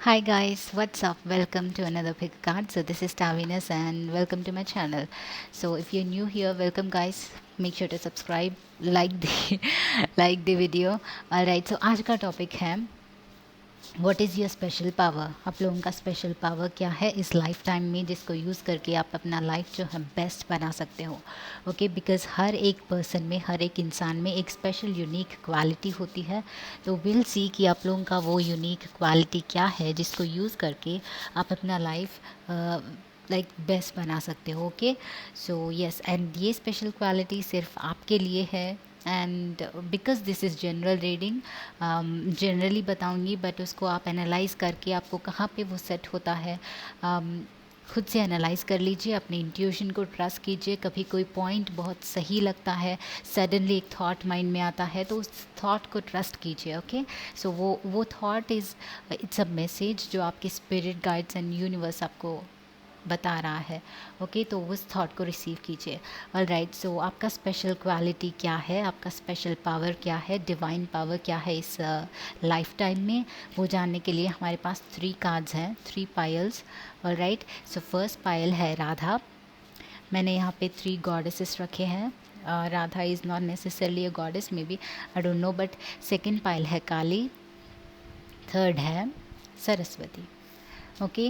Hi guys, what's up? Welcome to another pick card. So this is Tavinas and welcome to my channel. So if you're new here, welcome guys. Make sure to subscribe, like the like the video. Alright, so आज का topic है what is your special power. आप लोगों का special power क्या है इस life time में जिसको यूज़ करके आप अपना लाइफ जो है बेस्ट बना सकते हो। ओके, बिकॉज हर एक पर्सन में, हर एक इंसान में एक स्पेशल यूनिक क्वालिटी होती है। तो विल सी कि आप लोगों का वो यूनिक क्वालिटी क्या है जिसको यूज़ करके आप अपना लाइफ लाइक बेस्ट बना सकते हो। ओके, सो यस, एंड ये स्पेशल क्वालिटी सिर्फ आपके लिए है। And because this is general reading, generally बताऊंगी, बट उसको आप एनालाइज करके आपको कहाँ पे वो सेट होता है खुद से एनालाइज कर लीजिए। अपने इंट्यूशन को ट्रस्ट कीजिए। कभी कोई पॉइंट बहुत सही लगता है, सडनली एक थॉट माइंड में आता है, तो उस थॉट को ट्रस्ट कीजिए। ओके, सो वो थॉट इट्स अ मैसेज जो आपके स्पिरिट गाइड्स एंड यूनिवर्स आपको बता रहा है। ओके, तो उस थॉट को रिसीव कीजिए। ऑलराइट, सो आपका स्पेशल क्वालिटी क्या है, आपका स्पेशल पावर क्या है, डिवाइन पावर क्या है इस लाइफ टाइम में, वो जानने के लिए हमारे पास 3 कार्ड्स हैं, 3 piles. Alright, so first pile है राधा। मैंने यहाँ पे 3 गॉडेसेस रखे हैं। Radha is not necessarily a goddess, may be, I don't know, but second pile है काली, थर्ड है सरस्वती। ओके,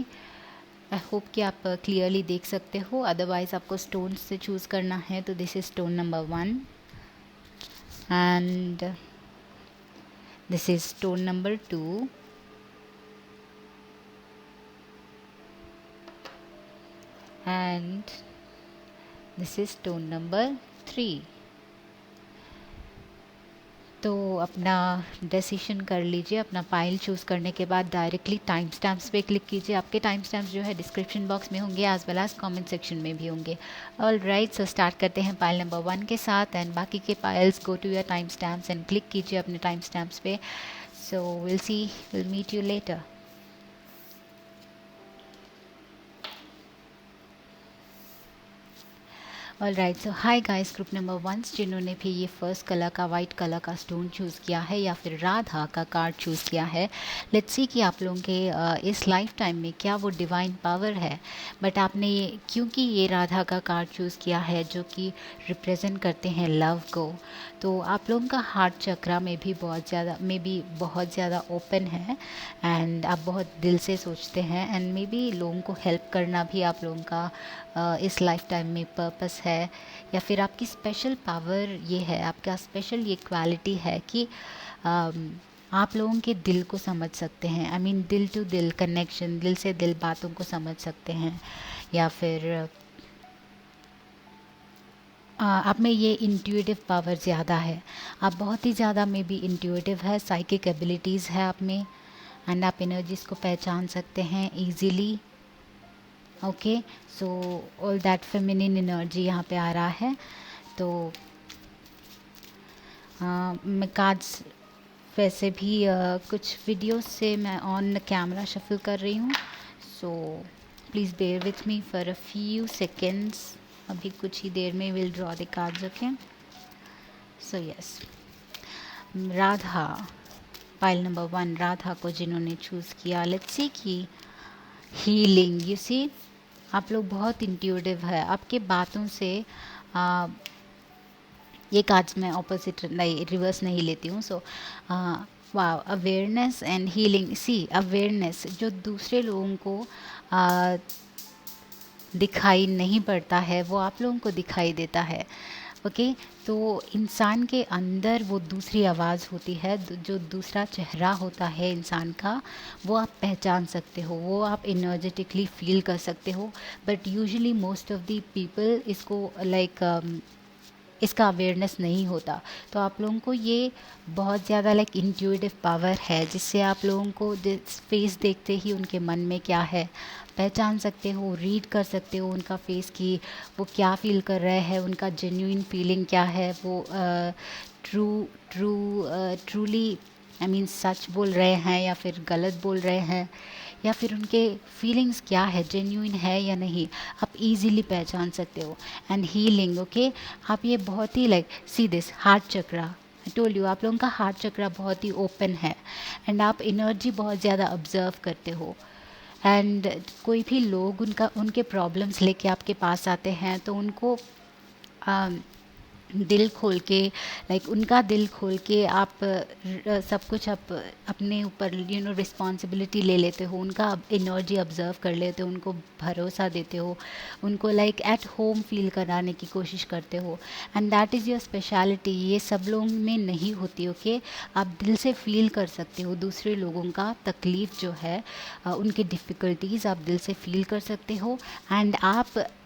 आई होप कि आप क्लियरली देख सकते हो। अदरवाइज़ आपको स्टोन से चूज़ करना है तो this is stone number 1 and this is stone number 2 and this is stone number 3। तो अपना डिसीजन कर लीजिए। अपना पाइल चूज़ करने के बाद डायरेक्टली टाइम स्टैम्प्स पे क्लिक कीजिए। आपके टाइम स्टैम्प्स जो है डिस्क्रिप्शन बॉक्स में होंगे, as well as comment section में भी होंगे। ऑल राइट, सो स्टार्ट करते हैं पाइल नंबर 1 के साथ एंड बाकी के piles go to your time stamps and click कीजिए अपने टाइम स्टैम्प्स पे। So will meet you later. All right, so hi guys, group number 1 जिन्होंने भी ये फर्स्ट कलर का वाइट कलर का स्टोन चूज़ किया है या फिर राधा का कार्ड चूज़ किया है, लेट्स सी कि आप लोगों के इस लाइफ टाइम में क्या वो डिवाइन पावर है। बट आपने क्योंकि ये राधा का कार्ड चूज़ किया है जो कि रिप्रेजेंट करते हैं लव को, तो आप लोगों का हार्ट चक्रा में भी बहुत ज़्यादा ओपन है एंड आप बहुत दिल से सोचते हैं एंड मे बी लोगों को हेल्प करना भी आप लोगों का इस लाइफ टाइम में पर्पस है। या फिर आपकी स्पेशल पावर ये है, आपका स्पेशल ये क्वालिटी है कि आप लोगों के दिल को समझ सकते हैं। आई मीन दिल टू दिल कनेक्शन, दिल से दिल बातों को समझ सकते हैं। या फिर आप में ये इंट्यूटिव पावर ज़्यादा है। आप बहुत ही ज़्यादा में भी इंट्यूटिव है, साइकिक एबिलिटीज़ है आप में एंड आप एनर्जीज़ को पहचान सकते हैं easily. Okay, so all that feminine energy यहाँ पे आ रहा है। तो मैं कार्ड्स वैसे भी कुछ वीडियोस से मैं ऑन कैमरा शफल कर रही हूँ, so please bear with me for a few seconds. अभी कुछ ही देर में will draw the cards. Okay, so yes, Radha, pile number 1 Radha को जिन्होंने चूज़ किया, लेट्स सी कि हीलिंग, यू सी आप लोग बहुत इंट्यूटिव है। आपके बातों से ये कार्ड्स मैं ऑपोजिट नहीं, रिवर्स नहीं लेती हूँ। सो वाह, awareness and healing. See awareness जो दूसरे लोगों को दिखाई नहीं पड़ता है वो आप लोगों को दिखाई देता है। ओके, तो इंसान के अंदर वो दूसरी आवाज़ होती है, जो दूसरा चेहरा होता है इंसान का, वो आप पहचान सकते हो, वो आप एनर्जेटिकली फील कर सकते हो। But usually most of the people इसको इसका अवेयरनेस नहीं होता। तो आप लोगों को ये बहुत ज़्यादा इंट्यूटिव पावर है जिससे आप लोगों को फेस देखते ही उनके मन में क्या है पहचान सकते हो, रीड कर सकते हो उनका फेस की वो क्या फील कर रहे हैं, उनका जेन्युइन फीलिंग क्या है, वो ट्रूली आई मीन सच बोल रहे हैं या फिर गलत बोल रहे हैं, या फिर उनके फीलिंग्स क्या है, जेन्युइन है या नहीं, आप इजीली पहचान सकते हो। एंड हीलिंग, ओके, आप ये बहुत ही see this heart chakra, I told you, आप लोगों का हार्ट चक्रा बहुत ही ओपन है एंड आप एनर्जी बहुत ज़्यादा ऑब्जर्व करते हो। एंड कोई भी लोग उनके प्रॉब्लम्स लेके आपके पास आते हैं तो उनको दिल खोल के, लाइक उनका दिल खोल के आप सब कुछ आप अपने ऊपर रिस्पॉन्सिबिलिटी ले लेते हो, उनका एनर्जी ऑब्जर्व कर लेते हो, उनको भरोसा देते हो, उनको लाइक एट होम फील कराने की कोशिश करते हो। And that is your speciality. ये सब लोगों में नहीं होती। ओके, आप दिल से फील कर सकते हो दूसरे लोगों का तकलीफ़ जो है, उनकी डिफ़िकल्टीज़ आप दिल से फील कर सकते हो। एंड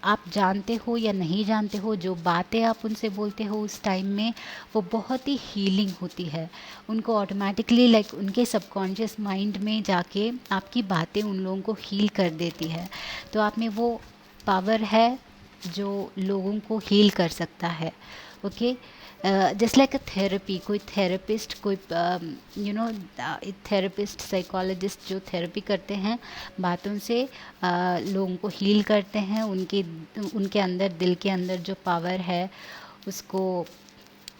आप जानते हो या नहीं जानते हो, जो बातें आप उनसे बोलते हो उस टाइम में, वो बहुत ही हीलिंग होती है। उनको ऑटोमेटिकली लाइक उनके सबकॉन्शियस माइंड में जाके आपकी बातें उन लोगों को हील कर देती है। तो आप में वो पावर है जो लोगों को हील कर सकता है। Okay, just like a therapy, कोई थेरेपिस्ट, कोई थेरेपिस्ट, साइकोलॉजिस्ट जो थेरेपी करते हैं, बातों से लोगों को हील करते हैं, उनके अंदर, दिल के अंदर जो पावर है उसको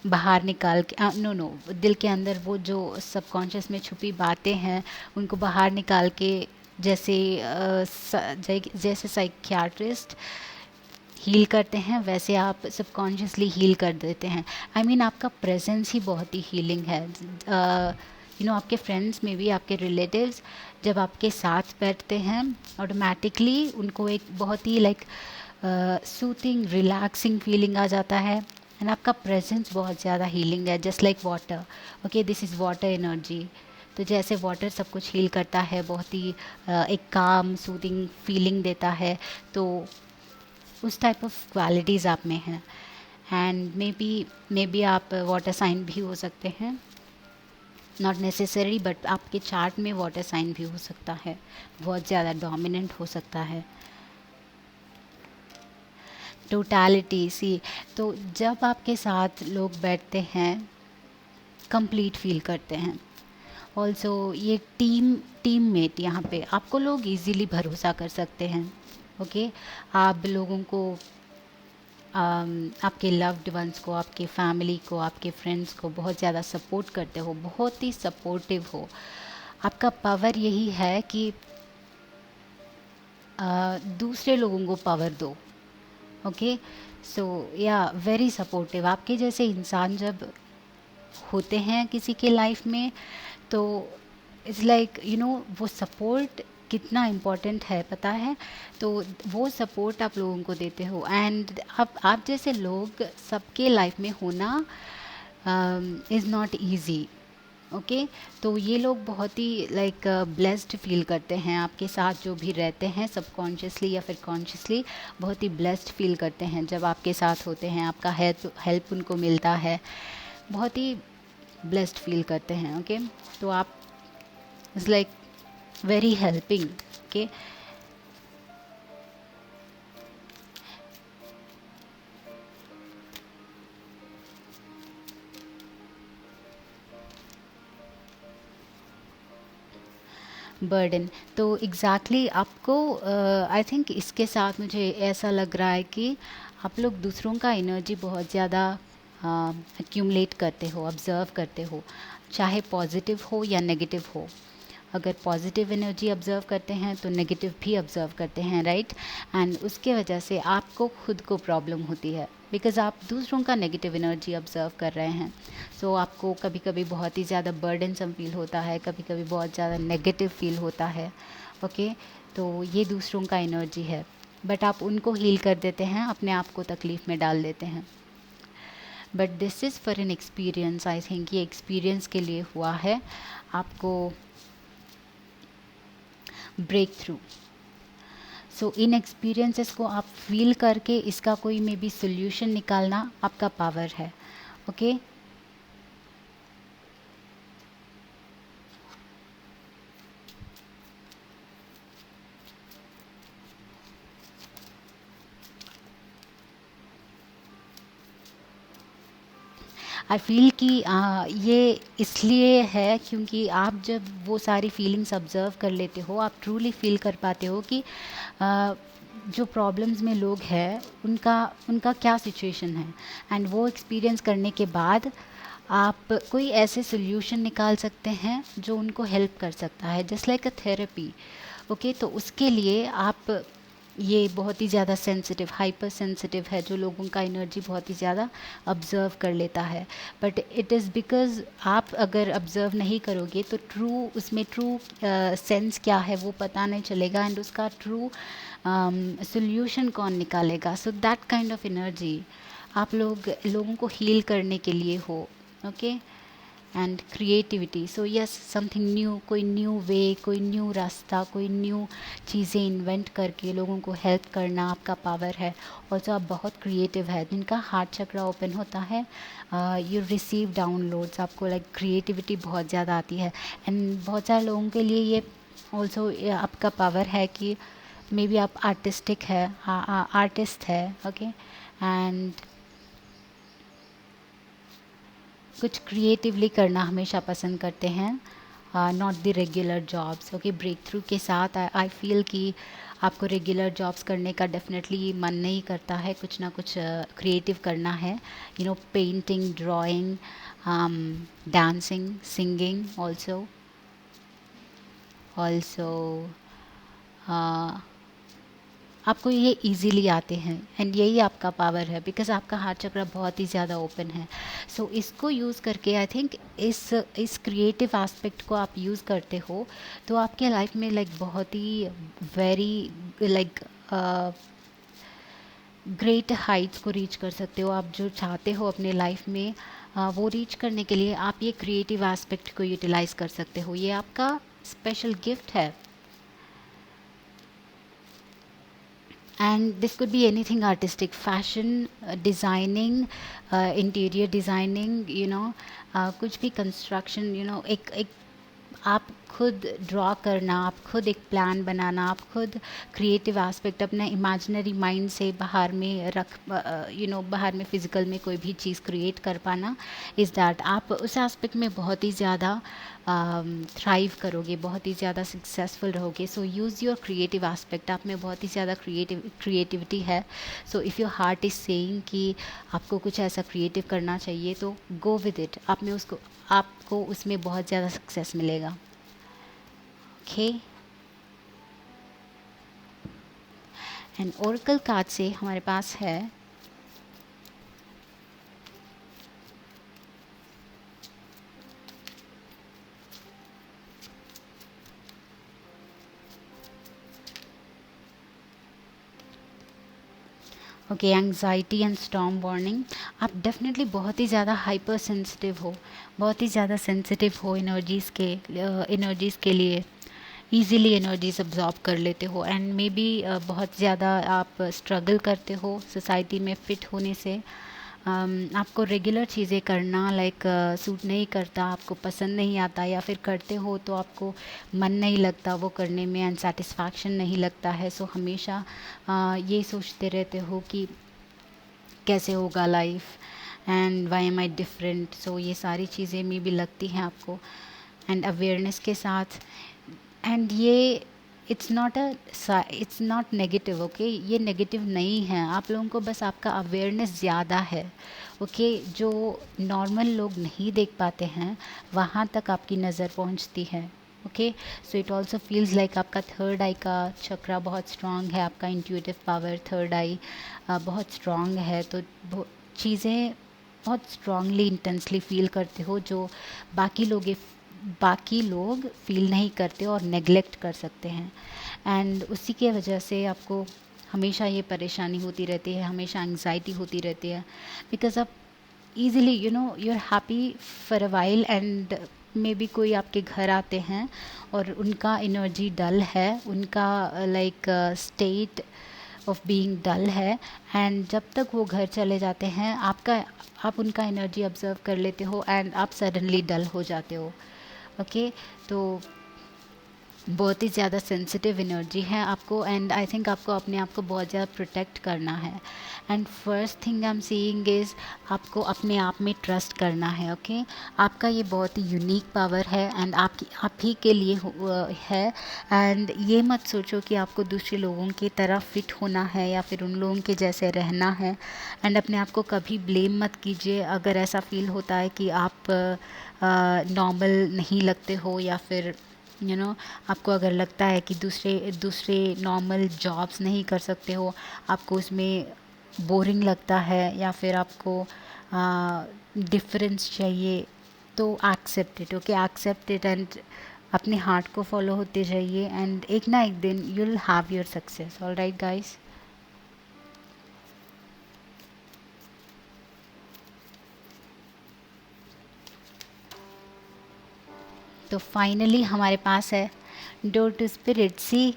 बाहर निकाल के, नो दिल के अंदर वो जो सबकॉन्शियस में छुपी बातें हैं उनको बाहर निकाल के, जैसे साइकियाट्रिस्ट हील करते हैं वैसे आप सबकॉन्शियसली हील कर देते हैं। आई मीन आपका प्रेजेंस ही बहुत ही हीलिंग है। आपके फ्रेंड्स में भी, आपके रिलेटिव्स जब आपके साथ बैठते हैं, ऑटोमेटिकली उनको एक बहुत ही लाइक सूथिंग, रिलैक्सिंग फीलिंग आ जाता है। एंड आपका प्रेजेंस बहुत ज़्यादा हीलिंग है, just like water. Okay, this is water energy. तो जैसे वाटर सब कुछ हील करता है, बहुत ही एक काम, सूथिंग फीलिंग देता है, तो उस टाइप ऑफ क्वालिटीज़ आप में हैं। एंड मे बी आप वाटर साइन भी हो सकते हैं, नॉट नेसेसरी, बट आपके चार्ट में वाटर साइन भी हो सकता है, बहुत ज़्यादा डोमिनेंट हो सकता है। टोटलिटी सी, तो जब आपके साथ लोग बैठते हैं कंप्लीट फील करते हैं। ऑल्सो ये टीममेट, यहाँ पे आपको लोग इजीली भरोसा कर सकते हैं। ओके, आप लोगों को, आपके लव्ड वंस को, आपके फैमिली को, आपके फ्रेंड्स को बहुत ज़्यादा सपोर्ट करते हो, बहुत ही सपोर्टिव हो। आपका पावर यही है कि दूसरे लोगों को पावर दो। ओके, सो या वेरी सपोर्टिव। आपके जैसे इंसान जब होते हैं किसी के लाइफ में, तो इट्स लाइक वो सपोर्ट कितना इम्पोर्टेंट है पता है। तो वो सपोर्ट आप लोगों को देते हो। एंड आप जैसे लोग सबके लाइफ में होना इज़ नॉट ईजी। ओके, तो ये लोग बहुत ही लाइक ब्लेस्ड फील करते हैं, आपके साथ जो भी रहते हैं सबकॉन्शियसली या फिर कॉन्शियसली, बहुत ही ब्लेस्ड फील करते हैं जब आपके साथ होते हैं, आपका हेल्प उनको मिलता है, बहुत ही ब्लेस्ड फील करते हैं। ओके, तो आप is like very helping. Okay, burden, तो एग्जैक्टली आपको आई थिंक इसके साथ मुझे ऐसा लग रहा है कि आप लोग दूसरों का एनर्जी बहुत ज़्यादा एक्यूमुलेट करते हो, ऑब्ज़र्व करते हो, चाहे पॉजिटिव हो या नेगेटिव हो। अगर पॉजिटिव एनर्जी ऑब्ज़र्व करते हैं तो नेगेटिव भी ऑब्ज़र्व करते हैं, राइट। एंड उसके वजह से आपको खुद को प्रॉब्लम होती है, बिकॉज़ आप दूसरों का नेगेटिव एनर्जी ऑब्ज़र्व कर रहे हैं। सो आपको कभी कभी बहुत ही ज़्यादा बर्डनसम फील होता है, कभी कभी बहुत ज़्यादा नेगेटिव फील होता है। ओके, तो ये दूसरों का एनर्जी है, बट आप उनको हील कर देते हैं, अपने आप को तकलीफ़ में डाल देते हैं। But this is for an experience. I think ये एक्सपीरियंस के लिए हुआ है, आपको ब्रेक थ्रू। सो इन एक्सपीरियंसेस को आप फील करके इसका कोई मे बी सोल्यूशन निकालना आपका पावर है। ओके, आई फील कि ये इसलिए है क्योंकि आप जब वो सारी फीलिंग्स ऑब्ज़र्व कर लेते हो, आप ट्रूली फील कर पाते हो कि जो प्रॉब्लम्स में लोग हैं उनका उनका क्या सिचुएशन है। एंड वो एक्सपीरियंस करने के बाद आप कोई ऐसे सोल्यूशन निकाल सकते हैं जो उनको हेल्प कर सकता है, just like a therapy. Okay, तो उसके लिए आप ये बहुत ही ज़्यादा सेंसिटिव, हाइपर सेंसिटिव है, जो लोगों का एनर्जी बहुत ही ज़्यादा ऑब्ज़र्व कर लेता है। बट इट इज़ बिकॉज़ आप अगर ऑब्ज़र्व नहीं करोगे तो उसमें ट्रू सेंस क्या है वो पता नहीं चलेगा, एंड उसका ट्रू सोल्यूशन कौन निकालेगा। So that kind of energy आप लोगों को हील करने के लिए हो। Okay, and creativity, so yes, something new, कोई न्यू वे, कोई न्यू रास्ता, कोई न्यू चीज़ें इन्वेंट करके लोगों को हेल्प करना आपका पावर है। ऑल्सो आप बहुत क्रिएटिव है, जिनका हार्ट चक्र ओपन होता है, यू रिसीव डाउनलोड्स, आपको लाइक क्रिएटिविटी बहुत ज़्यादा आती है। एंड बहुत सारे लोगों के लिए ये ऑल्सो आपका पावर है कि मे बी आप आर्टिस्टिक है, आर्टिस्ट है। ओके, एंड कुछ क्रिएटिवली करना हमेशा पसंद करते हैं, not the regular jobs. Okay, breakthrough के साथ आई फील कि आपको रेगुलर जॉब्स करने का डेफिनेटली मन नहीं करता है, कुछ ना कुछ क्रिएटिव करना है, you know, painting, drawing, dancing, singing also also आपको ये इजीली आते हैं, एंड यही आपका पावर है, बिकॉज आपका हार्ट चक्र बहुत ही ज़्यादा ओपन है। सो इसको यूज़ करके आई थिंक इस क्रिएटिव एस्पेक्ट को आप यूज़ करते हो तो आपके लाइफ में लाइक बहुत ही वेरी लाइक ग्रेट हाइट्स को रीच कर सकते हो। आप जो चाहते हो अपने लाइफ में वो रीच करने के लिए आप ये क्रिएटिव एस्पेक्ट को यूटिलाइज कर सकते हो। ये आपका स्पेशल गिफ्ट है। And this could be anything artistic, fashion, designing, interior designing, you know, कुछ भी कंस्ट्रक्शन, यू नो, एक आप खुद ड्रॉ करना, आप खुद एक प्लान बनाना, आप खुद क्रिएटिव एस्पेक्ट अपने इमेजिनरी माइंड से बाहर में रख, यू नो, बाहर में फिजिकल में कोई भी चीज़ क्रिएट कर पाना, इज़ दैट आप उस एस्पेक्ट में बहुत ही ज़्यादा थ्राइव करोगे, बहुत ही ज़्यादा सक्सेसफुल रहोगे। So use your creative aspect, आप में बहुत ही ज़्यादा क्रिएटिविटी है। So if your heart is saying कि आपको कुछ ऐसा क्रिएटिव करना चाहिए तो गो विद इट, आप में उसको, आपको उसमें बहुत ज़्यादा सक्सेस मिलेगा। ओके, एंड ओरेकल कार्ड से हमारे पास है okay, anxiety and storm warning. आप डेफिनेटली बहुत ही ज़्यादा हाइपर सेंसिटिव हो, बहुत ही ज़्यादा सेंसिटिव हो एनर्जीज़ के लिए, ईज़िली एनर्जीज अब्जॉर्ब कर लेते हो, एंड मे बी बहुत ज़्यादा आप स्ट्रगल करते हो सोसाइटी में फ़िट होने से। आपको रेगुलर चीज़ें करना लाइक सूट नहीं करता, आपको पसंद नहीं आता, या फिर करते हो तो आपको मन नहीं लगता वो करने में, एंड सेटिस्फैक्शन नहीं लगता है। सो हमेशा ये सोचते रहते हो कि कैसे होगा life, and why am I different. So ये सारी चीज़ें में भी लगती हैं आपको, एंड अवेयरनेस के साथ, एंड ये इट्स नॉट नेगेटिव। ओके, ये नेगेटिव नहीं है, आप लोगों को बस आपका अवेयरनेस ज़्यादा है। ओके, जो नॉर्मल लोग नहीं देख पाते हैं वहाँ तक आपकी नज़र पहुँचती है। Okay, so it also feels like आपका थर्ड आई का चक्रा बहुत स्ट्रांग है, आपका इंट्यूटिव पावर थर्ड आई बहुत स्ट्रांग है, तो चीज़ें बहुत स्ट्रांगली इंटेंसली फील करते हो जो बाकी लोग फील नहीं करते और नेग्लेक्ट कर सकते हैं। एंड उसी के वजह से आपको हमेशा ये परेशानी होती रहती है, हमेशा एंग्जाइटी होती रहती है, बिकॉज आप easily, you know, you are happy for a while, and maybe कोई आपके घर आते हैं और उनका एनर्जी डल है, उनका लाइक स्टेट ऑफ बीइंग डल है, एंड जब तक वो घर चले जाते हैं आप उनका एनर्जी ऑब्जर्व कर लेते हो, एंड आप सडनली डल हो जाते हो। ओके, तो बहुत ही ज़्यादा सेंसिटिव एनर्जी है आपको, एंड आई थिंक आपको अपने आप को बहुत ज़्यादा प्रोटेक्ट करना है। And first thing I am seeing is आपको अपने आप में ट्रस्ट करना है। ओके आपका ये बहुत ही यूनिक पावर है एंड आपकी आप ही के लिए है। एंड ये मत सोचो कि आपको दूसरे लोगों की तरह फिट होना है या फिर उन लोगों के जैसे रहना है। एंड अपने आप को कभी ब्लेम मत कीजिए अगर ऐसा फील होता है कि आप नॉर्मल नहीं लगते हो, या फिर आपको अगर लगता है कि दूसरे दूसरे नॉर्मल जॉब्स नहीं कर सकते हो, आपको उसमें बोरिंग लगता है, या फिर आपको डिफरेंस चाहिए, तो accept it. Okay accept it and अपने हार्ट को फॉलो होते जाइए, एंड एक ना एक दिन you will have your success. All right guys. तो फाइनली हमारे पास है डोर टू स्पिरिट। सी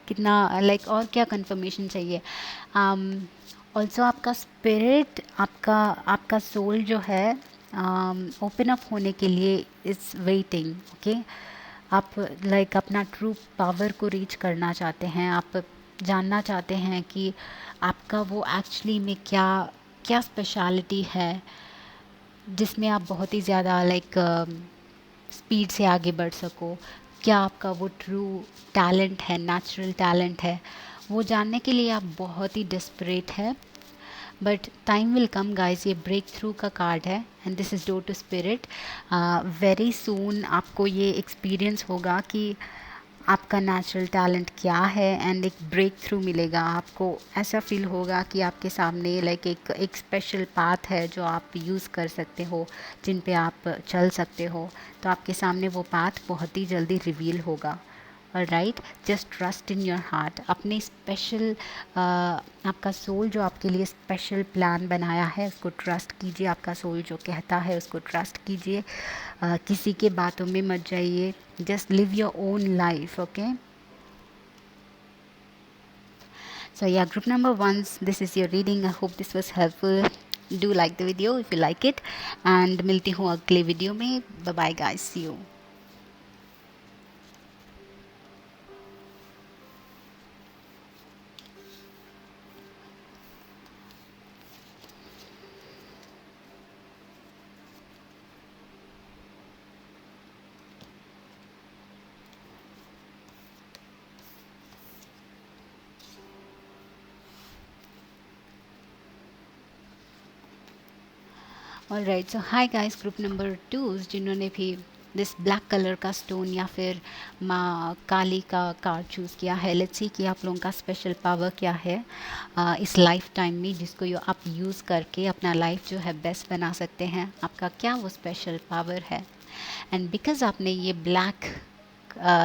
कितना लाइक और क्या कंफर्मेशन चाहिए। ऑल्सो आपका स्पिरिट, आपका आपका सोल जो है ओपन अप होने के लिए इज़ वेटिंग। ओके आप लाइक अपना ट्रू पावर को रीच करना चाहते हैं, आप जानना चाहते हैं कि आपका वो एक्चुअली में क्या क्या स्पेशलिटी है जिसमें आप बहुत ही ज़्यादा लाइक स्पीड से आगे बढ़ सको। क्या आपका वो ट्रू टैलेंट है, नेचुरल टैलेंट है, वो जानने के लिए आप बहुत ही डेस्परेट है। But time will come guys, ये ब्रेक थ्रू का कार्ड है and this is door to spirit. Very soon आपको ये एक्सपीरियंस होगा कि आपका नेचुरल टैलेंट क्या है, एंड एक ब्रेक थ्रू मिलेगा आपको। ऐसा फील होगा कि आपके सामने लाइक एक स्पेशल पाथ है जो आप यूज़ कर सकते हो, जिन पे आप चल सकते हो। तो आपके सामने वो पाथ बहुत ही जल्दी रिवील होगा। Right, just trust in your heart. अपने स्पेशल आपका सोल जो आपके लिए स्पेशल प्लान बनाया है उसको ट्रस्ट कीजिए। आपका सोल जो कहता है उसको ट्रस्ट कीजिए। किसी के बातों में मत जाइए, just live your own life. Okay, so yeah, group number ones, this is your reading. I hope this was helpful. Do like the video if you like it, and मिलती हूँ अगले वीडियो में। Bye bye guys, see you. All right, so hi guys, group number 2 जिन्होंने भी this black colour का stone या फिर माँ काली का कार्ड चूज़ किया है, लेट्स सी कि आप लोगों का स्पेशल पावर क्या है इस लाइफ टाइम में, जिसको आप यूज़ करके अपना लाइफ जो है बेस्ट बना सकते हैं। आपका क्या वो स्पेशल पावर है। एंड बिकॉज आपने ये ब्लैक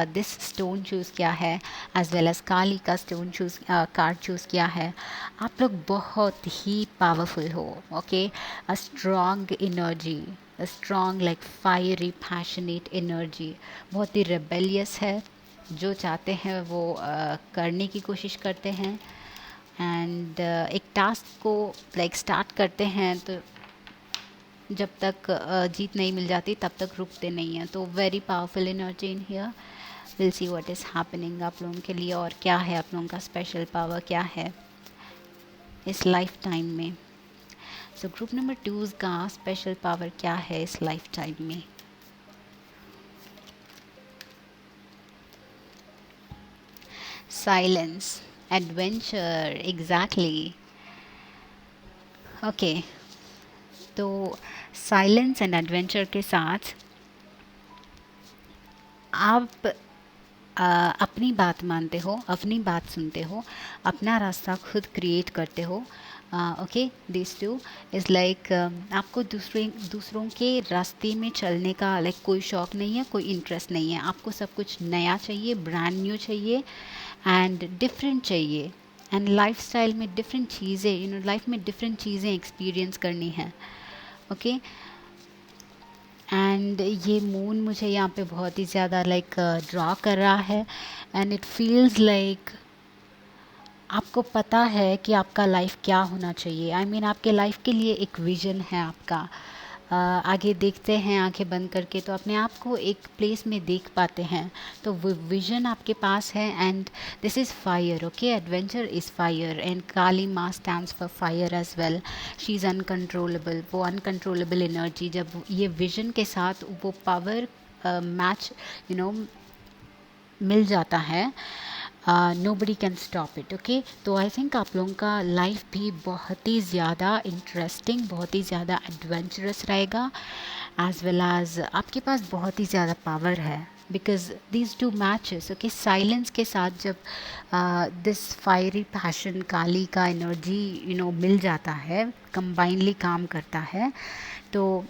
दिस स्टोन चूज़ किया है एज वेल एज काली का स्टोन चूज़ कार्ड चूज़ किया है, आप लोग बहुत ही पावरफुल हो। Okay, a strong energy, a strong like fiery passionate energy, बहुत ही रेबेलियस है। जो चाहते हैं वो करने की कोशिश करते हैं, एंड एक टास्क को लाइक स्टार्ट करते हैं तो जब तक जीत नहीं मिल जाती तब तक रुकते नहीं हैं। तो very powerful energy in here. Will see what is happening आप लोगों के लिए, और क्या है आप लोगों का स्पेशल पावर क्या है इस लाइफ टाइम में। सो ग्रुप नंबर 2 का स्पेशल पावर क्या है इस लाइफ टाइम में। Silence, adventure, exactly. ओके, तो साइलेंस एंड एडवेंचर के साथ आप अपनी बात मानते हो, अपनी बात सुनते हो, अपना रास्ता खुद क्रिएट करते हो। Okay, this two is like आपको दूसरों के रास्ते में चलने का लाइक कोई शौक़ नहीं है, कोई इंटरेस्ट नहीं है। आपको सब कुछ नया चाहिए, ब्रांड न्यू चाहिए एंड डिफरेंट चाहिए, एंड लाइफ स्टाइल में डिफरेंट चीज़ें, लाइफ में डिफरेंट चीज़ें एक्सपीरियंस करनी है। ओके, एंड ये मून मुझे यहाँ पे बहुत ही ज़्यादा लाइक ड्रॉ कर रहा है, एंड इट फील्स लाइक आपको पता है कि आपका लाइफ क्या होना चाहिए। आई मीन आपके लाइफ के लिए एक विज़न है आपका, आगे देखते हैं आंखें बंद करके तो अपने आप को एक प्लेस में देख पाते हैं, तो वो विजन आपके पास है। And this is fire, okay, adventure is fire and Kali Maa stands for fire as well. She is uncontrollable, वो अनकंट्रोलेबल एनर्जी, जब ये विजन के साथ वो पावर मैच यू नो मिल जाता है, nobody can stop it, okay. तो आई थिंक आप लोगों का लाइफ भी बहुत ही ज़्यादा इंटरेस्टिंग, बहुत ही ज़्यादा एडवेंचरस रहेगा, एज वेल एज आपके पास बहुत ही ज़्यादा पावर है, because these two matches, okay, silence के साथ जब दिस फायरी पैशन काली का एनर्जी मिल जाता है, कंबाइनली काम करता है, तो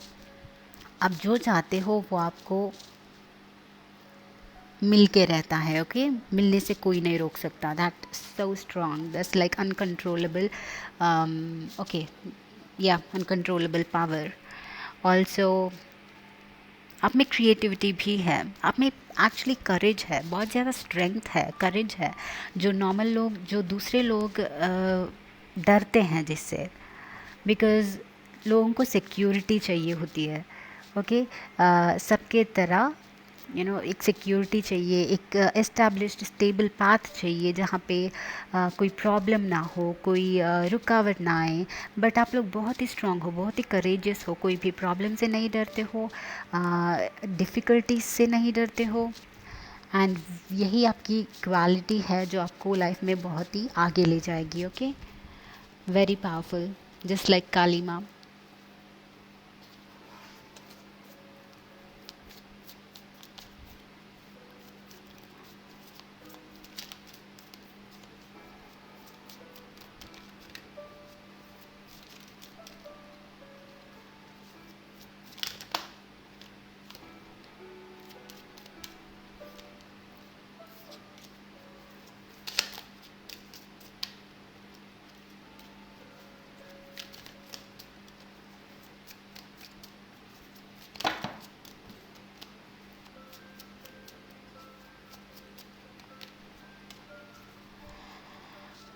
आप जो चाहते हो वो आपको मिल के रहता है, ओके। मिलने से कोई नहीं रोक सकता, that so strong, that's like uncontrollable, okay, या अनकंट्रोलेबल पावर। ऑल्सो आप में क्रिएटिविटी भी है, आप में एक्चुअली करेज है, बहुत ज़्यादा स्ट्रेंथ है, करेज है, जो नॉर्मल लोग, जो दूसरे लोग डरते हैं जिससे, बिकॉज़ लोगों को सिक्योरिटी चाहिए होती है, ओके। सबके तरह एक सिक्योरिटी चाहिए, एक एस्टैब्लिश्ड स्टेबल पाथ चाहिए जहाँ पे कोई प्रॉब्लम ना हो, कोई रुकावट ना आए। बट आप लोग बहुत ही स्ट्रांग हो, बहुत ही करेजियस हो, कोई भी प्रॉब्लम से नहीं डरते हो, डिफ़िकल्टीज से नहीं डरते हो, एंड यही आपकी क्वालिटी है जो आपको लाइफ में बहुत ही आगे ले जाएगी, okay. Very powerful, just like Kali Maa.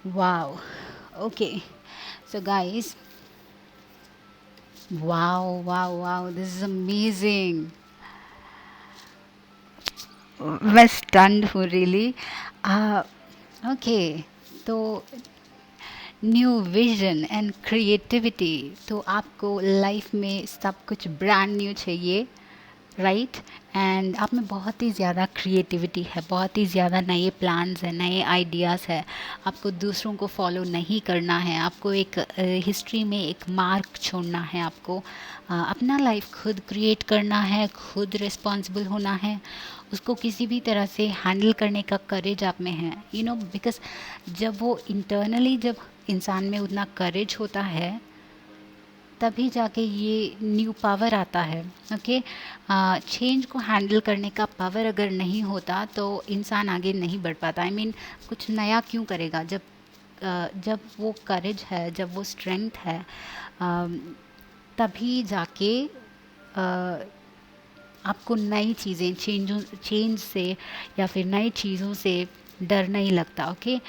Wow. Okay. So guys, wow, wow, wow. This is amazing. मैं स्टन्ड हूँ रियली। ओके, तो न्यू विजन एंड क्रिएटिविटी, तो आपको लाइफ में सब कुछ ब्रांड न्यू चाहिए, राइट। एंड आप में बहुत ही ज़्यादा क्रिएटिविटी है, बहुत ही ज़्यादा नए प्लान्स हैं, नए आइडियाज़ है। आपको दूसरों को फॉलो नहीं करना है, आपको एक हिस्ट्री में एक मार्क छोड़ना है, आपको अपना लाइफ खुद क्रिएट करना है, खुद रिस्पॉन्सिबल होना है, उसको किसी भी तरह से हैंडल करने का करेज आप में है, बिकॉज जब वो इंटरनली, जब इंसान में उतना करेज होता है, तभी जाके ये न्यू पावर आता है, ओके। चेंज को हैंडल करने का पावर अगर नहीं होता तो इंसान आगे नहीं बढ़ पाता। आई मीन कुछ नया क्यों करेगा, जब वो करेज है, जब वो स्ट्रेंथ है, तभी जाके आपको नई चीज़ें, चेंज से या फिर नई चीज़ों से डर नहीं लगता, ओके।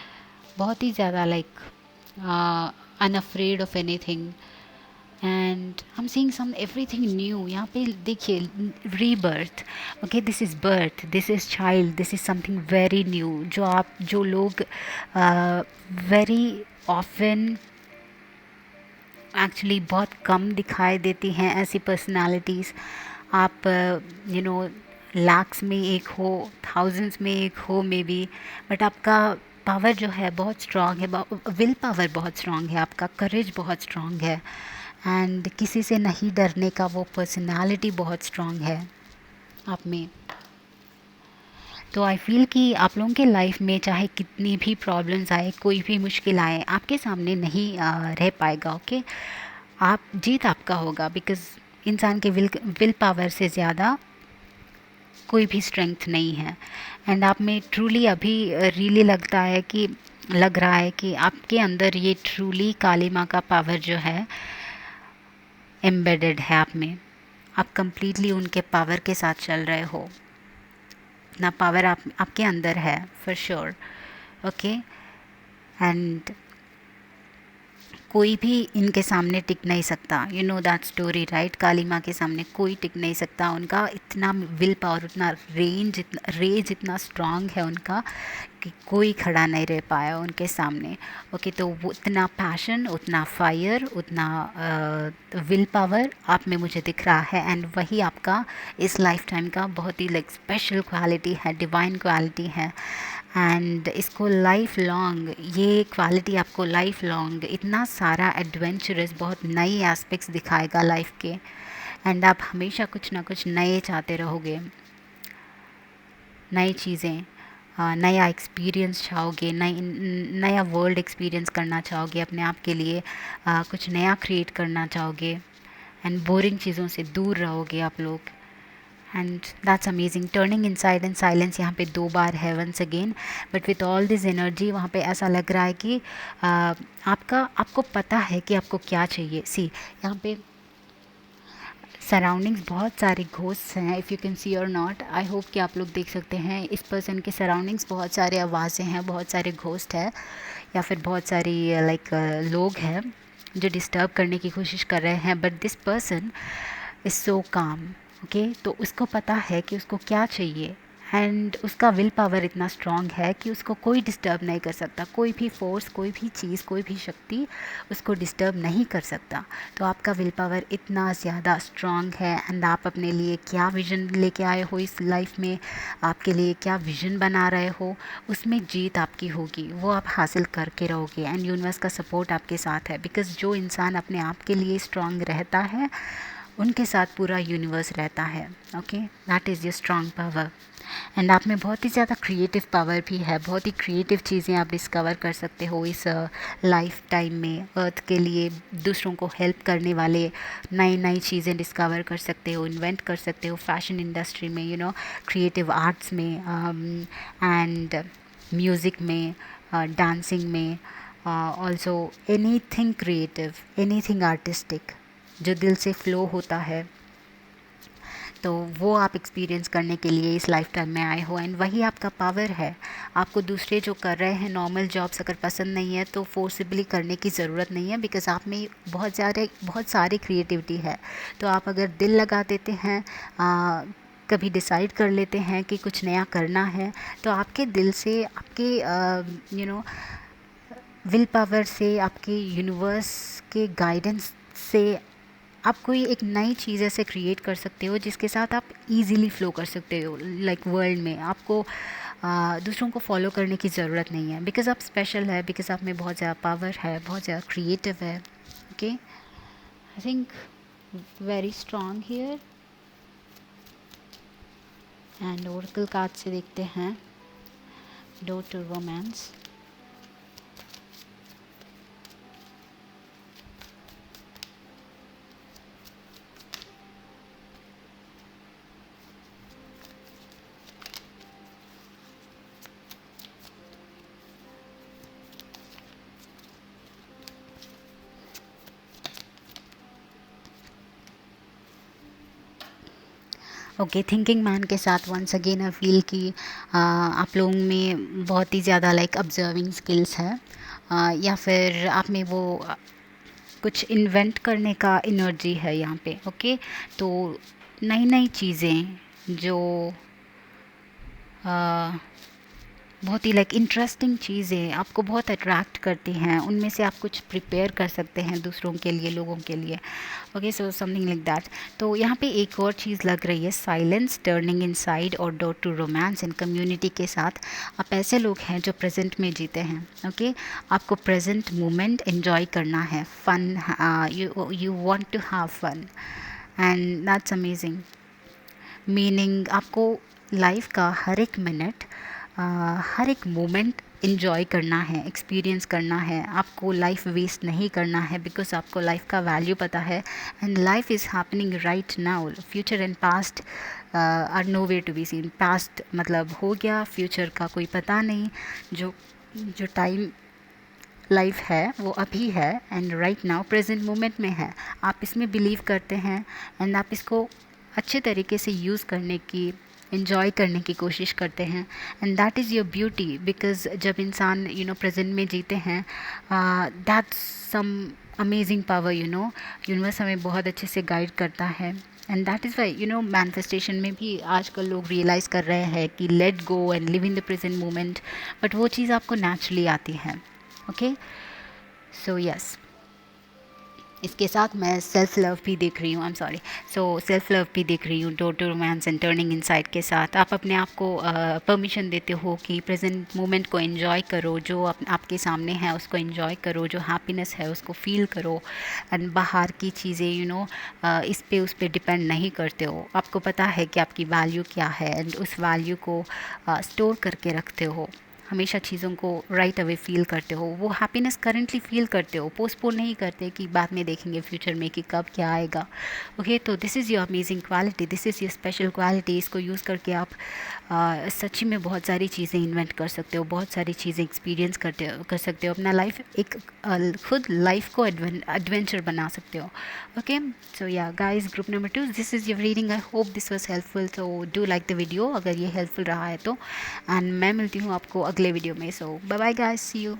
बहुत ही ज़्यादा like unafraid of anything, and I am seeing some everything new. यहाँ पे देखिए, rebirth, okay, this is birth, this is child, this is something very new, जो लोग वेरी ऑफन एक्चुअली बहुत कम दिखाई देती हैं ऐसी पर्सनालिटीज़। आप लाख्स में एक हो, थाउजेंड्स में एक हो मे बी, बट आपका पावर जो है बहुत स्ट्रांग है, विल पावर बहुत स्ट्रांग है, आपका करेज बहुत स्ट्रांग है, एंड किसी से नहीं डरने का वो पर्सनालिटी बहुत स्ट्रांग है आप में। तो आई फील कि आप लोगों के लाइफ में चाहे कितनी भी प्रॉब्लम्स आए, कोई भी मुश्किल आए, आपके सामने नहीं रह पाएगा, ओके। आप जीत आपका होगा, बिकॉज़ इंसान के विल पावर से ज़्यादा कोई भी स्ट्रेंथ नहीं है। एंड आप में ट्रूली अभी रियली लग रहा है कि आपके अंदर ये ट्रूली काली माँ का पावर जो है एम्बेडेड है आप में। आप कंप्लीटली उनके पावर के साथ चल रहे हो, ना पावर आपके अंदर है फॉर श्योर, ओके। एंड कोई भी इनके सामने टिक नहीं सकता। You know that story right. Kali Maa के सामने कोई टिक नहीं सकता। उनका इतना विल पावर, उतना रेज इतना स्ट्रांग है उनका कि कोई खड़ा नहीं रह पाया उनके सामने। ओके, तो वो उतना पैशन, उतना फायर, उतना विल पावर आप में मुझे दिख रहा है। एंड वही आपका इस लाइफ टाइम का बहुत ही लाइक स्पेशल क्वालिटी है, डिवाइन क्वालिटी है। एंड इसको लाइफ लॉन्ग, ये क्वालिटी आपको लाइफ लॉन्ग इतना सारा एडवेंचरस, बहुत नए एस्पेक्ट्स दिखाएगा लाइफ के। एंड आप हमेशा कुछ ना कुछ नए चाहते रहोगे, नई चीज़ें, नया एक्सपीरियंस चाहोगे, नया वर्ल्ड एक्सपीरियंस करना चाहोगे अपने आप के लिए, कुछ नया क्रिएट करना चाहोगे। एंड बोरिंग चीज़ों से दूर रहोगे आप लोग। And that's amazing. Turning inside and silence यहाँ पे 2 बार है once again, but with all this energy वहाँ पे ऐसा लग रहा है कि आपको पता है कि आपको क्या चाहिए। सी यहाँ पे सराउंडिंग्स बहुत सारे घोस्ट हैं, इफ़ यू कैन सी और नॉट, आई होप कि आप लोग देख सकते हैं। इस पर्सन के सराउंडिंग्स बहुत सारे आवाज़ें हैं, बहुत सारे घोस्ट हैं, या फिर बहुत सारी लाइक लोग हैं जो डिस्टर्ब करने की कोशिश कर रहे हैं। But this person is so काम। ओके, तो उसको पता है कि उसको क्या चाहिए। एंड उसका विल पावर इतना स्ट्रॉन्ग है कि उसको कोई डिस्टर्ब नहीं कर सकता। कोई भी फोर्स, कोई भी चीज़, कोई भी शक्ति उसको डिस्टर्ब नहीं कर सकता। तो आपका विल पावर इतना ज़्यादा स्ट्रॉन्ग है। एंड आप अपने लिए क्या विज़न लेके आए हो इस लाइफ में, आपके लिए क्या विज़न बना रहे हो, उसमें जीत आपकी होगी, वो आप हासिल करके रहोगे। एंड यूनिवर्स का सपोर्ट आपके साथ है, बिकॉज़ जो इंसान अपने आप के लिए स्ट्रॉन्ग रहता है उनके साथ पूरा यूनिवर्स रहता है। Okay, that is your strong power. And आप में बहुत ही ज़्यादा क्रिएटिव पावर भी है। बहुत ही क्रिएटिव चीज़ें आप डिस्कवर कर सकते हो इस लाइफ टाइम में। अर्थ के लिए दूसरों को हेल्प करने वाले नई नई चीज़ें डिस्कवर कर सकते हो, इन्वेंट कर सकते हो फैशन इंडस्ट्री में, यू नो, क्रिएटिव आर्ट्स में, एंड म्यूज़िक में, डांसिंग में, also anything creative, anything artistic जो दिल से फ़्लो होता है, तो वो आप एक्सपीरियंस करने के लिए इस लाइफ टाइम में आए हो। एंड वही आपका पावर है। आपको दूसरे जो कर रहे हैं नॉर्मल जॉब्स अगर पसंद नहीं है तो फोर्सिबली करने की ज़रूरत नहीं है, बिकॉज़ आप में बहुत सारी क्रिएटिविटी है। तो आप अगर दिल लगा देते हैं, कभी डिसाइड कर लेते हैं कि कुछ नया करना है, तो आपके दिल से, आपके यू नो विल पावर से, आपके यूनिवर्स के गाइडेंस से आप कोई एक नई चीज़ ऐसे क्रिएट कर सकते हो जिसके साथ आप इजीली फ़्लो कर सकते हो लाइक वर्ल्ड में। आपको दूसरों को फॉलो करने की ज़रूरत नहीं है, बिकॉज़ आप स्पेशल है, बिकॉज़ आप में बहुत ज़्यादा पावर है, बहुत ज़्यादा क्रिएटिव है। Okay, I think very strong here. And oracle card से देखते हैं door to romance. Okay, thinking man के साथ वंस अगेन आई फील कि आप लोगों में बहुत ही ज़्यादा लाइक ऑब्जर्विंग स्किल्स है, या फिर आप में वो कुछ इन्वेंट करने का एनर्जी है यहाँ पे। ओके, तो नई नई चीज़ें जो बहुत ही लाइक इंटरेस्टिंग चीज़ें आपको बहुत अट्रैक्ट करती हैं, उनमें से आप कुछ प्रिपेयर कर सकते हैं दूसरों के लिए, लोगों के लिए। Okay, so something like that. तो यहाँ पे एक और चीज़ लग रही है, साइलेंस, टर्निंग इनसाइड और door to romance in community के साथ। आप ऐसे लोग हैं जो प्रेजेंट में जीते हैं। ओके, आपको प्रेजेंट मोमेंट एंजॉय करना है, fun, you want to have fun, and that's amazing. Meaning आपको लाइफ का हर एक मिनट, हर एक मोमेंट इन्जॉय करना है, एक्सपीरियंस करना है। आपको लाइफ वेस्ट नहीं करना है, बिकॉज आपको लाइफ का वैल्यू पता है। And life is happening right now. Future and past are no way to be seen. Past मतलब हो गया, फ्यूचर का कोई पता नहीं। जो टाइम लाइफ है वो अभी है, and right now present moment में है। आप इसमें बिलीव करते हैं, एंड आप इसको अच्छे तरीके से यूज़ करने की इन्जॉय करने की कोशिश करते हैं, and that is your beauty. Because जब इंसान प्रेजेंट में जीते हैं, that's some amazing power. Universe हमें बहुत अच्छे से गाइड करता है, and that is why manifestation में भी आजकल लोग रियलाइज़ कर रहे हैं कि let go and live in the present moment, but वो चीज़ आपको नेचुरली आती है। ओके, सो यस, इसके साथ मैं सेल्फ लव भी देख रही हूँ, I am sorry, so self love भी देख रही हूँ, door to romance and turning inside के साथ आप अपने आप को परमिशन देते हो कि प्रेजेंट मोमेंट को एंजॉय करो, जो आपके सामने है उसको एंजॉय करो, जो हैप्पीनेस है उसको फील करो, एंड बाहर की चीज़ें उस पर डिपेंड नहीं करते हो। आपको पता है कि आपकी वैल्यू क्या है, एंड उस वैल्यू को स्टोर करके रखते हो। हमेशा चीज़ों को राइट अवे फील करते हो, वो हैप्पीनेस करंटली फील करते हो, पोस्टपोन नहीं करते कि बाद में देखेंगे फ्यूचर में कि कब क्या आएगा। ओके, तो this is your amazing quality, this is your special quality. इसको यूज़ करके आप सच्ची में बहुत सारी चीज़ें इन्वेंट कर सकते हो, बहुत सारी चीज़ें एक्सपीरियंस कर सकते हो, अपना लाइफ एक खुद लाइफ को एडवेंचर बना सकते हो। ओके, सो या guys, group number 2, this is your reading. I hope this was helpful, so do like the video अगर ये हेल्पफुल रहा है तो, एंड मैं मिलती हूँ आपको अगले वीडियो में। So bye bye guys, see you.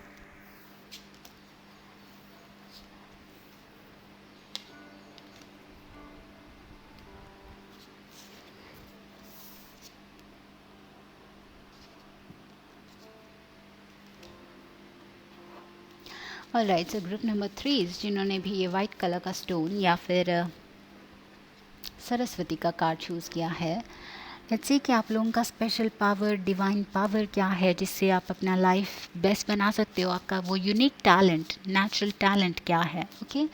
Alright, so group number 3 जिन्होंने भी ये वाइट कलर का स्टोन या फिर सरस्वती का कार्ड चूज़ किया है, लेट्स सी कि आप लोगों का स्पेशल पावर, डिवाइन पावर क्या है जिससे आप अपना लाइफ बेस्ट बना सकते हो। आपका वो यूनिक टैलेंट, नेचुरल टैलेंट क्या है। ओके,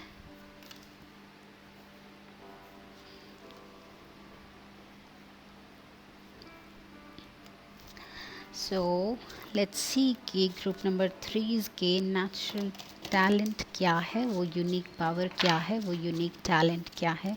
सो लेट्स सी कि ग्रुप नंबर 3 के नेचुरल टैलेंट क्या है, वो यूनिक पावर क्या है, वो यूनिक टैलेंट क्या है।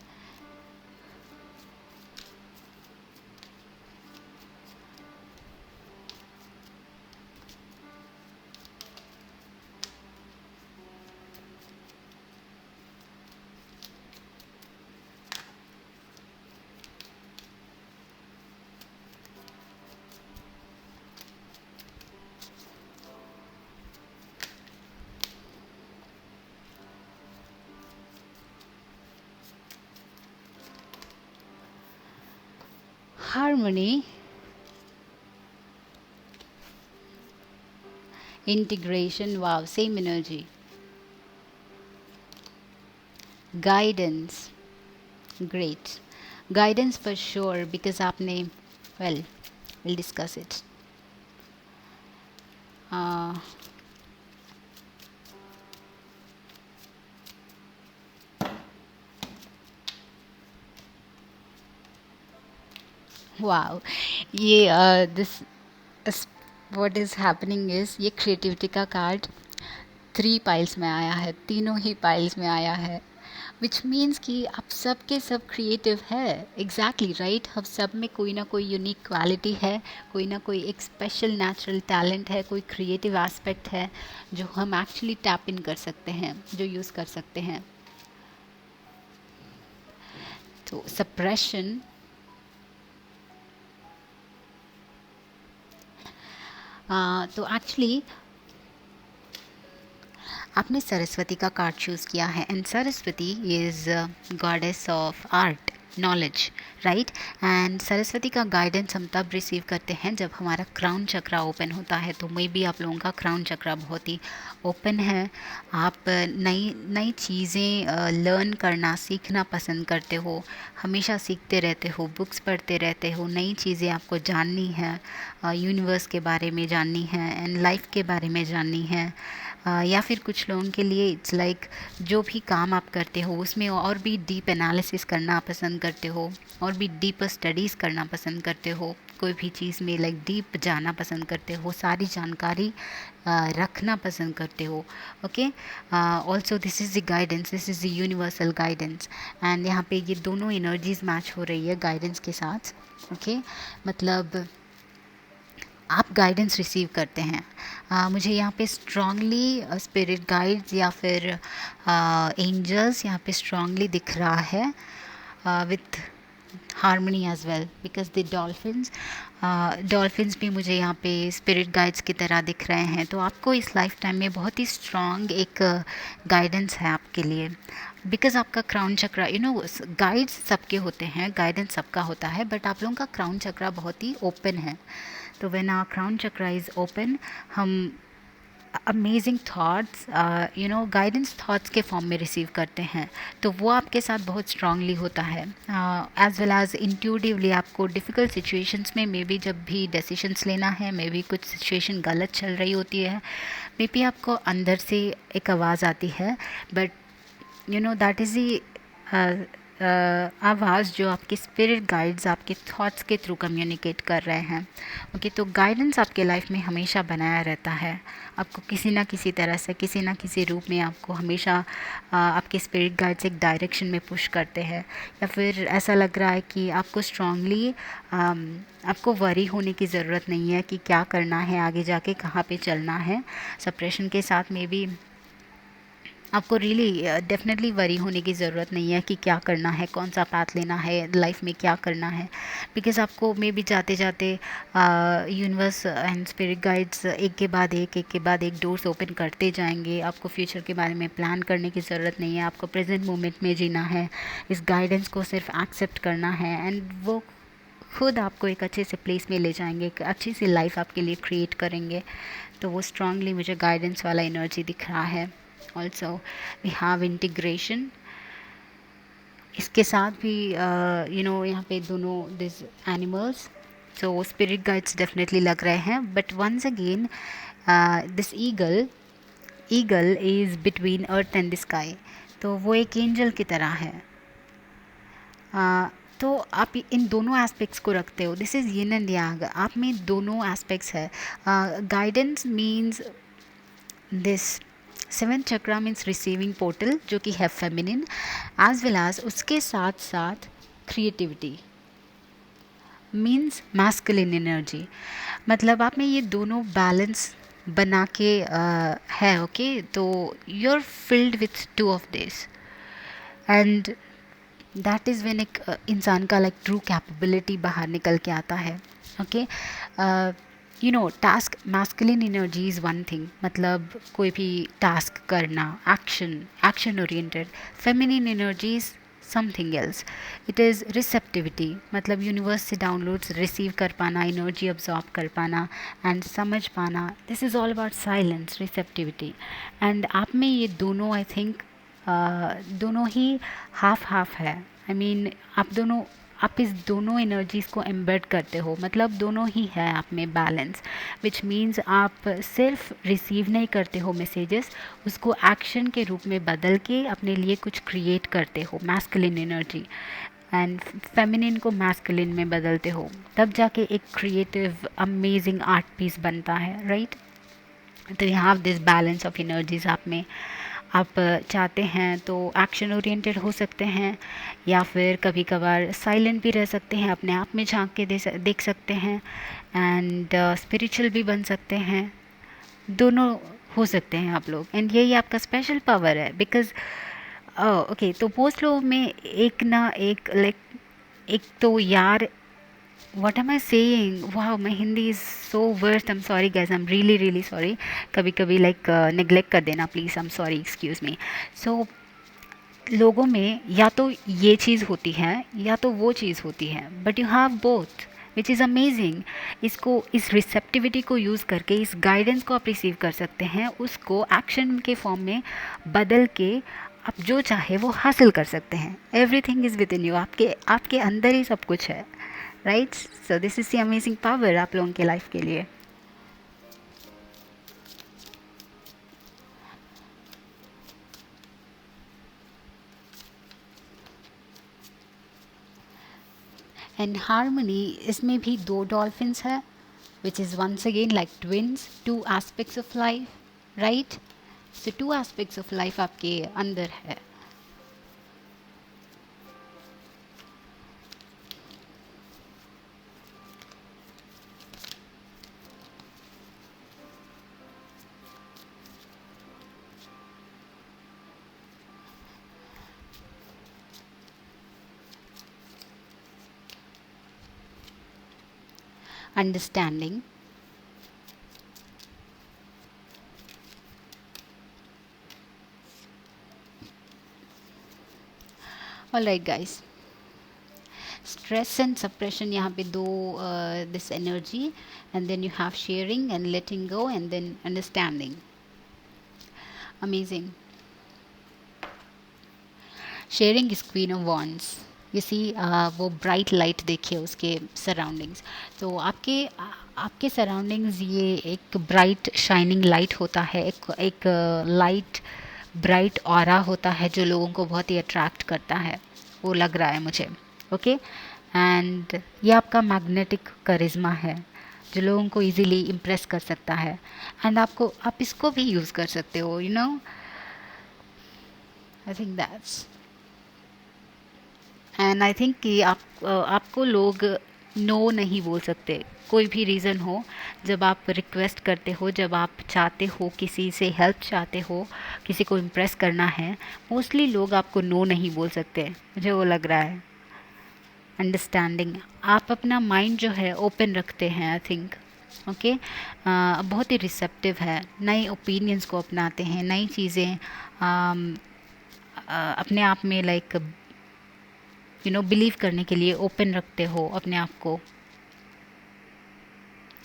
Harmony, integration, wow, same energy. Guidance, great. Guidance for sure, because आपने, well, we'll discuss it. Wow, ये this what is happening is, ये क्रिएटिविटी का कार्ड 3 पाइल्स में आया है, तीनों ही पाइल्स में आया है, विच मीन्स कि आप सब के सब क्रिएटिव है। एग्जैक्टली राइट, हम सब में कोई ना कोई यूनिक क्वालिटी है, कोई ना कोई एक स्पेशल नेचुरल टैलेंट है, कोई क्रिएटिव एस्पेक्ट है जो हम एक्चुअली टैप इन कर सकते हैं, जो यूज़ कर सकते हैं। तो सप्रेशन, तो एक्चुअली आपने सरस्वती का कार्ड चूज़ किया है, and Saraswati is goddess of art, knowledge, right. And Saraswati का गाइडेंस हम तब रिसीव करते हैं जब हमारा क्राउन चक्रा ओपन होता है। तो मे बी आप लोगों का क्राउन चक्रा बहुत ही ओपन है, आप नई नई चीज़ें लर्न करना, सीखना पसंद करते हो, हमेशा सीखते रहते हो, बुक्स पढ़ते रहते हो, नई चीज़ें आपको जाननी है, यूनिवर्स के बारे में जाननी है, एंड लाइफ के बारे में जाननी है। या फिर कुछ लोगों के लिए इट्स लाइक जो भी काम आप करते हो उसमें और भी डीप एनालिसिस करना पसंद करते हो, और भी डीपर स्टडीज़ करना पसंद करते हो, कोई भी चीज़ में लाइक डीप जाना पसंद करते हो, सारी जानकारी रखना पसंद करते हो। Okay, also this is the guidance, this is the universal guidance, and यहाँ पे ये दोनों एनर्जीज मैच हो रही है गाइडेंस के साथ। ओके, मतलब आप गाइडेंस रिसीव करते हैं। मुझे यहाँ पे स्ट्रांगली स्पिरिट गाइड्स या फिर एंजल्स यहाँ पे स्ट्रांगली दिख रहा है, with harmony as well, because the dolphins भी मुझे यहाँ पे स्पिरिट गाइड्स की तरह दिख रहे हैं। तो आपको इस लाइफ टाइम में बहुत ही स्ट्रॉन्ग एक गाइडेंस है आपके लिए, बिकॉज आपका क्राउन चक्रा, गाइड्स सबके होते हैं, गाइडेंस सबका होता है, बट आप लोगों का क्राउन चक्रा बहुत ही ओपन है। तो when our crown chakra is open, हम अमेजिंग थॉट्स, गाइडेंस थॉट्स के फॉर्म में रिसीव करते हैं। तो वो आपके साथ बहुत स्ट्रांगली होता है, एज वेल एज इंट्यूटिवली। आपको डिफ़िकल्ट सिचुएशंस में मे बी जब भी डिसीजंस लेना है, मे बी कुछ सिचुएशन गलत चल रही होती है, मे बी आपको अंदर से एक आवाज़ आती है, बट दैट इज़ दी आवाज़ जो आपके स्पिरिट गाइड्स आपके थॉट्स के थ्रू कम्युनिकेट कर रहे हैं। ओके, तो गाइडेंस आपके लाइफ में हमेशा बनाया रहता है। आपको किसी ना किसी तरह से, किसी ना किसी रूप में आपको हमेशा आपके स्पिरिट गाइड्स एक डायरेक्शन में पुश करते हैं, या फिर ऐसा लग रहा है कि आपको स्ट्रांगली आपको वरी होने की ज़रूरत नहीं है कि क्या करना है आगे जाके, कहाँ पे चलना है। सप्रेशन के साथ में भी आपको रियली डेफिनेटली वरी होने की ज़रूरत नहीं है कि क्या करना है, कौन सा पाथ लेना है लाइफ में, क्या करना है, बिकॉज़ आपको मे बी जाते जाते यूनिवर्स एंड स्पिरिट गाइड्स एक के बाद एक डोर्स ओपन करते जाएंगे। आपको फ्यूचर के बारे में प्लान करने की ज़रूरत नहीं है, आपको प्रेजेंट मोमेंट में जीना है, इस गाइडेंस को सिर्फ एक्सेप्ट करना है, एंड वो खुद आपको एक अच्छे से प्लेस में ले जाएंगे, एक अच्छी सी लाइफ आपके लिए क्रिएट करेंगे। तो वो स्ट्रांगली मुझे गाइडेंस वाला एनर्जी दिख रहा है। ऑल्सो वी हैव इंटीग्रेशन, इसके साथ भी यहाँ पे दोनों this animals, so spirit guides definitely लग रहे हैं। But once again this eagle is between earth and the sky, तो वो एक एंजल की तरह है। तो आप इन दोनों एस्पेक्ट्स को रखते हो, this is yin and yang, आप में दोनों एस्पेक्ट्स है। Guidance means this seventh chakra means receiving portal, जो कि है फेमिनिन, एज वेल एज उसके साथ साथ क्रिएटिविटी मीन्स मैस्कुलिन एनर्जी। मतलब आप में ये दोनों बैलेंस बना के है। ओके, तो you are filled with two of this, and that is when एक इंसान का लाइक ट्रू कैपेबिलिटी बाहर निकल के आता है। Okay, task masculine energy is one thing, मतलब कोई भी टास्क करना, action oriented. Feminine energy is something else, it is receptivity, मतलब यूनिवर्स से डाउनलोड्स रिसीव कर पाना, एनर्जी अब्जॉर्ब कर पाना एंड समझ पाना। This is all about silence, receptivity, and आप में ये दोनों आई थिंक दोनों ही हाफ हाफ है। आई मीन आप इस दोनों एनर्जीज़ को एम्बेड करते हो, मतलब दोनों ही है आप में बैलेंस, विच मीन्स आप सिर्फ रिसीव नहीं करते हो मैसेजेस, उसको एक्शन के रूप में बदल के अपने लिए कुछ क्रिएट करते हो, मैस्कुलिन एनर्जी, एंड फेमिनिन को मैस्कुलिन में बदलते हो, तब जाके एक क्रिएटिव अमेजिंग आर्ट पीस बनता है, राइट। तो you have this balance of energies आप में। आप चाहते हैं तो एक्शन ओरिएंटेड हो सकते हैं, या फिर कभी कभार साइलेंट भी रह सकते हैं, अपने आप में झांक के देख सकते हैं, एंड स्पिरिचुअल भी बन सकते हैं, दोनों हो सकते हैं आप लोग, एंड यही आपका स्पेशल पावर है। बिकॉज ओके, तो मोस्ट लोग में एक ना एक लाइक, एक तो यार, what am I saying? Wow, my Hindi is so worst. I'm sorry guys, I'm really really sorry. कभी कभी like neglect कर देना please, I'm sorry, excuse me. So लोगों में या तो ये चीज़ होती है या तो वो चीज़ होती है, but you have both, which is amazing. इसको, इस रिसेप्टिविटी को यूज़ करके इस गाइडेंस को आप रिसीव कर सकते हैं, उसको एक्शन के फॉर्म में बदल के आप जो चाहे वो हासिल कर सकते हैं। Everything is with in you, आपके आपके अंदर ही सब कुछ है, right. So this is the amazing power आप लोगों के लाइफ के लिए। एंड हारमोनी, इसमें भी दो डॉल्फिन्स है, which is once again like twins, two aspects of life, right. So two aspects of life आपके अंदर है। understanding. Alright guys, stress and suppression, यहाँ पे दो this energy, and then you have sharing and letting go, and then understanding. Amazing. Sharing is queen of wands. You see, वो bright light देखिए उसके surroundings. तो आपके सराउंडिंग्स ये एक ब्राइट शाइनिंग लाइट होता है, एक लाइट ब्राइट ऑरा होता है जो लोगों को बहुत ही अट्रैक्ट करता है, वो लग रहा है मुझे। ओके, एंड ये आपका मैग्नेटिक करिश्मा है जो लोगों को इजीली इम्प्रेस कर सकता है। एंड आप इसको भी यूज़ कर सकते हो, you know. I think that's, and I think कि आपको लोग नो नहीं बोल सकते, कोई भी रीज़न हो। जब आप रिक्वेस्ट करते हो, जब आप चाहते हो, किसी से हेल्प चाहते हो, किसी को इम्प्रेस करना है, मोस्टली लोग आपको नो नहीं बोल सकते, मुझे वो लग रहा है। अंडरस्टैंडिंग, आप अपना माइंड जो है ओपन रखते हैं, आई थिंक। ओके, बहुत ही रिसेप्टिव है, नए ओपिनियंस को अपनाते हैं, नई चीज़ें अपने आप में लाइक यू नो बिलीव करने के लिए ओपन रखते हो अपने आप को।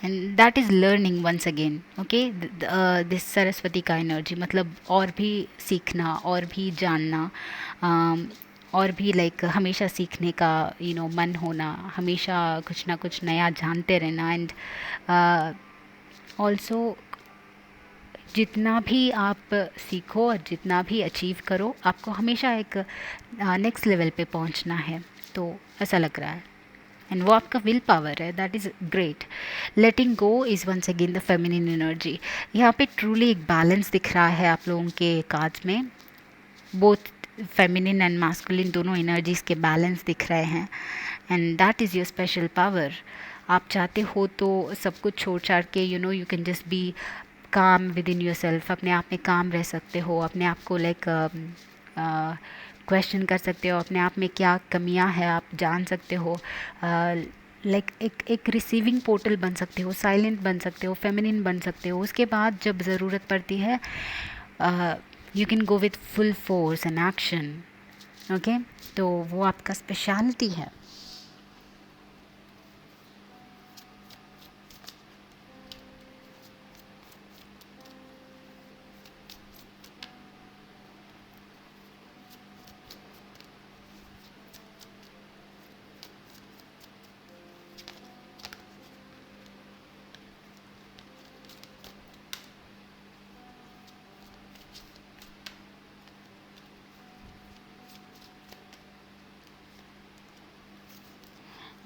And that is learning once again. Okay, this Saraswati का एनर्जी मतलब और भी सीखना, और भी जानना, और भी लाइक हमेशा सीखने का मन होना, हमेशा कुछ ना कुछ नया जानते रहना। एंड ऑल्सो जितना भी आप सीखो और जितना भी अचीव करो, आपको हमेशा एक नेक्स्ट लेवल पे पहुंचना है, तो ऐसा लग रहा है। एंड वो आपका विल पावर है, that is great. Letting go is once again the feminine energy. यहाँ पे ट्रूली एक बैलेंस दिख रहा है आप लोगों के कार्ड्स में, बोथ फेमिनिन एंड मास्कुलिन दोनों एनर्जीज़ के बैलेंस दिख रहे हैं। And that is your special power. आप चाहते हो तो सब कुछ छोड़ छाड़ के यू कैन जस्ट बी काम विद इन योर सेल्फ, अपने आप में काम रह सकते हो, अपने आप को लाइक क्वेश्चन कर सकते हो, अपने आप में क्या कमियां है आप जान सकते हो, लाइक एक रिसीविंग पोर्टल बन सकते हो, साइलेंट बन सकते हो, फेमिनिन बन सकते हो। उसके बाद जब ज़रूरत पड़ती है you can go with full force and action. Okay, तो वो आपका स्पेशलिटी है।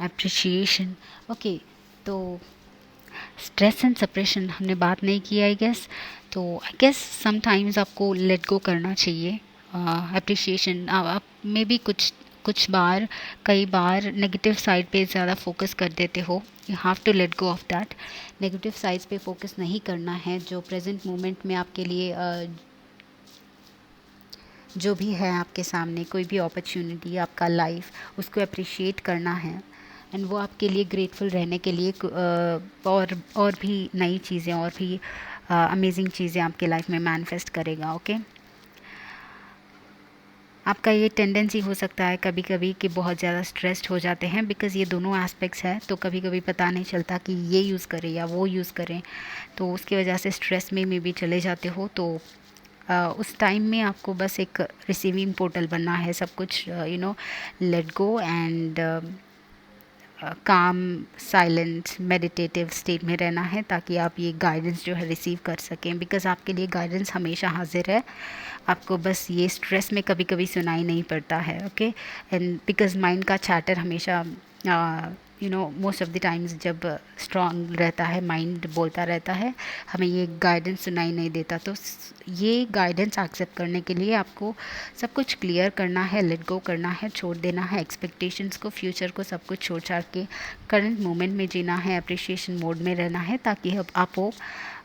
एप्रिशिएशन। ओके, तो स्ट्रेस एंड सप्रेशन हमने बात नहीं की आई गेस। तो आई गेस समटाइम्स आपको लेट गो करना चाहिए। एप्रिशिएशन आप में भी कई बार नेगेटिव साइड पे ज़्यादा फोकस कर देते हो। You have to let go of that. Negative sides पे फोकस नहीं करना है। जो प्रेजेंट मोमेंट में आपके लिए जो भी है आपके सामने, कोई भी अपॉर्चुनिटी, आपका लाइफ, उसको अप्रिशिएट करना है। एंड वो आपके लिए ग्रेटफुल रहने के लिए और भी नई चीज़ें, और भी अमेजिंग चीज़ें आपके लाइफ में मैनिफेस्ट करेगा। ओके, आपका ये टेंडेंसी हो सकता है कभी कभी कि बहुत ज़्यादा स्ट्रेस्ड हो जाते हैं, बिकॉज़ ये दोनों एस्पेक्ट्स है, तो कभी कभी पता नहीं चलता कि ये यूज़ करें या वो यूज़ करें, तो उसकी वजह से स्ट्रेस में भी चले जाते हो। तो उस टाइम में आपको बस एक रिसीविंग पोर्टल बनना है, सब कुछ लेट गो एंड काम, साइलेंट, मेडिटेटिव स्टेट में रहना है, ताकि आप ये गाइडेंस जो है रिसीव कर सकें। बिकॉज़ आपके लिए गाइडेंस हमेशा हाजिर है, आपको बस ये स्ट्रेस में कभी कभी सुनाई नहीं पड़ता है। ओके, एंड बिकॉज़ माइंड का चैटर हमेशा मोस्ट ऑफ द टाइम्स जब स्ट्रांग रहता है, माइंड बोलता रहता है, हमें ये गाइडेंस सुनाई नहीं देता। तो ये गाइडेंस एक्सेप्ट करने के लिए आपको सब कुछ क्लियर करना है, लेट गो करना है, छोड़ देना है एक्सपेक्टेशंस को, फ्यूचर को, सब कुछ छोड़ छाड़ के करंट मोमेंट में जीना है, अप्रिशिएशन मोड में रहना है, ताकि आप वो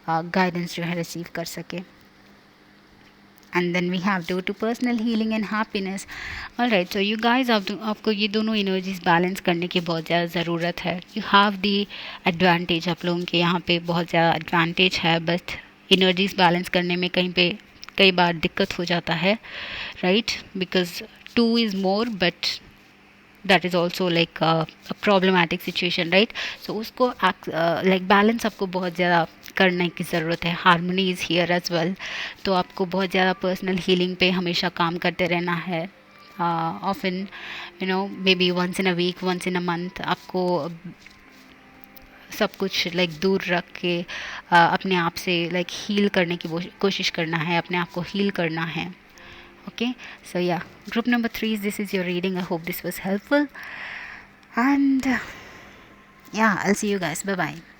गाइडेंस जो है रिसीव कर सके। and then we have to personal healing and happiness. All right, so you guys आपको ये दोनों एनर्जीज बैलेंस करने की बहुत ज़्यादा ज़रूरत है. यू हैव दी एडवांटेज, आप लोगों के यहाँ पे बहुत ज़्यादा एडवांटेज है, बट एनर्जीज बैलेंस करने में कहीं पे कई बार दिक्कत हो जाता है, right, because 2 is more, but that is also like a problematic situation, right? So उसको like balance आपको बहुत ज़्यादा करने की ज़रूरत है. Harmony is here as well. तो आपको बहुत ज़्यादा पर्सनल हीलिंग पे हमेशा काम करते रहना है. Often maybe once in a week, once in a month आपको सब कुछ लाइक दूर रख के अपने आप से लाइक हील करने की कोशिश करना है, अपने आप को हील करना है. Okay, so yeah, group number 3, this is your reading. I hope this was helpful, and yeah, I'll see you guys. Bye bye.